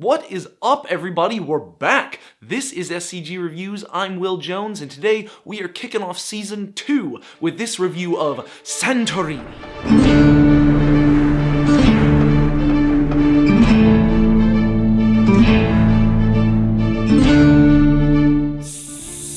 What is up, everybody? We're back! This is SCG Reviews, I'm Will Jones, and today we are kicking off Season 2 with this review of Santorini.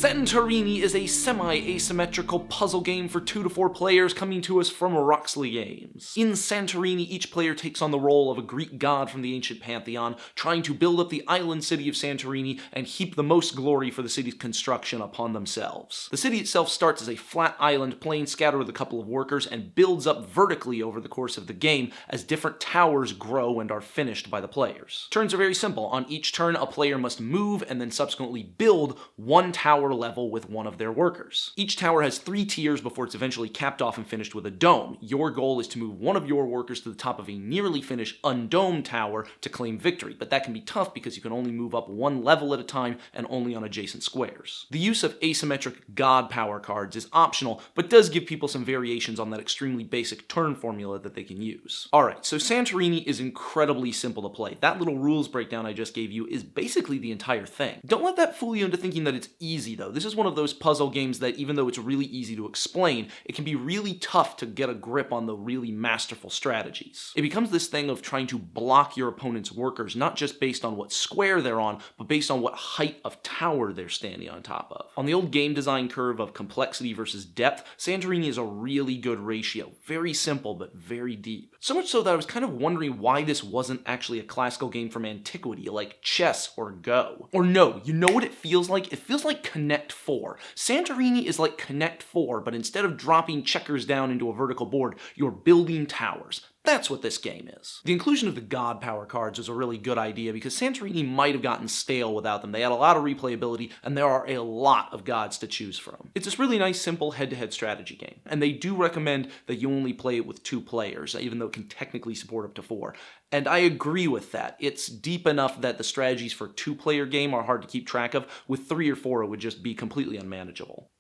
Santorini is a semi-asymmetrical puzzle game for 2 to 4 players coming to us from Roxley Games. In Santorini, each player takes on the role of a Greek god from the ancient pantheon, trying to build up the island city of Santorini and heap the most glory for the city's construction upon themselves. The city itself starts as a flat island plain scattered with a couple of workers and builds up vertically over the course of the game as different towers grow and are finished by the players. Turns are very simple. On each turn, a player must move and then subsequently build one tower level with one of their workers. Each tower has 3 tiers before it's eventually capped off and finished with a dome. Your goal is to move one of your workers to the top of a nearly finished undomed tower to claim victory, but that can be tough because you can only move up one level at a time and only on adjacent squares. The use of asymmetric god power cards is optional, but does give people some variations on that extremely basic turn formula that they can use. Alright, so Santorini is incredibly simple to play. That little rules breakdown I just gave you is basically the entire thing. Don't let that fool you into thinking that it's easy though. This is one of those puzzle games that even though it's really easy to explain, it can be really tough to get a grip on the really masterful strategies. It becomes this thing of trying to block your opponent's workers, not just based on what square they're on, but based on what height of tower they're standing on top of. On the old game design curve of complexity versus depth, Santorini is a really good ratio. Very simple, but very deep. So much so that I was kind of wondering why this wasn't actually a classical game from antiquity, like chess or Go. Or no, you know what it feels like? It feels like Connect 4. Santorini is like Connect 4, but instead of dropping checkers down into a vertical board, you're building towers. That's what this game is. The inclusion of the god power cards was a really good idea because Santorini might have gotten stale without them. They had a lot of replayability, and there are a lot of gods to choose from. It's this really nice, simple head-to-head strategy game, and they do recommend that you only play it with 2 players, even though it can technically support up to 4. And I agree with that. It's deep enough that the strategies for a 2-player game are hard to keep track of. With 3 or 4, it would just be completely unmanageable.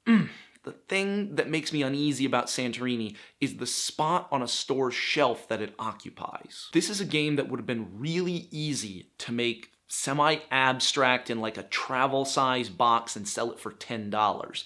The thing that makes me uneasy about Santorini is the spot on a store's shelf that it occupies. This is a game that would have been really easy to make semi-abstract in like a travel-size box and sell it for $10.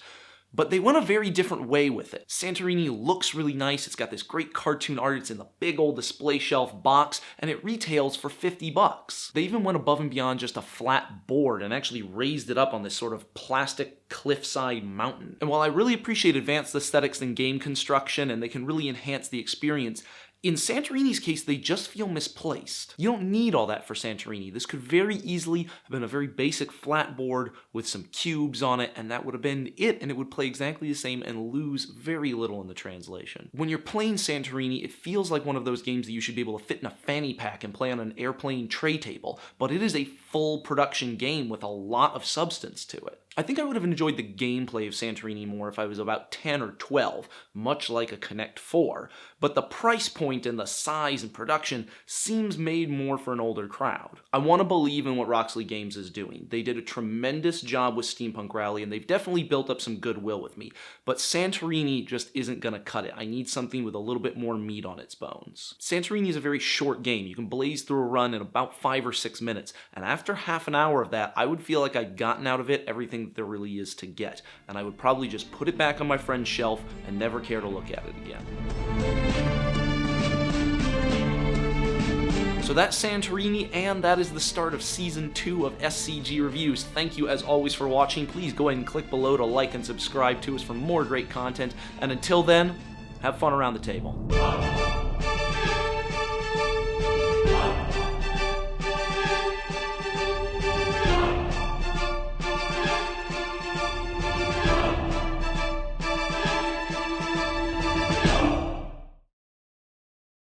But they went a very different way with it. Santorini looks really nice, it's got this great cartoon art, it's in the big old display shelf box, and it retails for $50. They even went above and beyond just a flat board and actually raised it up on this sort of plastic cliffside mountain. And while I really appreciate advanced aesthetics and game construction, and they can really enhance the experience, in Santorini's case, they just feel misplaced. You don't need all that for Santorini. This could very easily have been a very basic flat board with some cubes on it, and that would have been it, and it would play exactly the same and lose very little in the translation. When you're playing Santorini, it feels like one of those games that you should be able to fit in a fanny pack and play on an airplane tray table, but it is a full production game with a lot of substance to it. I think I would have enjoyed the gameplay of Santorini more if I was about 10 or 12, much like a Connect 4, but the price point and the size and production seems made more for an older crowd. I want to believe in what Roxley Games is doing. They did a tremendous job with Steampunk Rally, and they've definitely built up some goodwill with me, but Santorini just isn't going to cut it. I need something with a little bit more meat on its bones. Santorini is a very short game. You can blaze through a run in about 5 or 6 minutes, and after half an hour of that, I would feel like I'd gotten out of it everything there really is to get, and I would probably just put it back on my friend's shelf and never care to look at it again. So that's Santorini, and that is the start of Season 2 of SCG Reviews. Thank you as always for watching. Please go ahead and click below to like and subscribe to us for more great content, and until then, have fun around the table.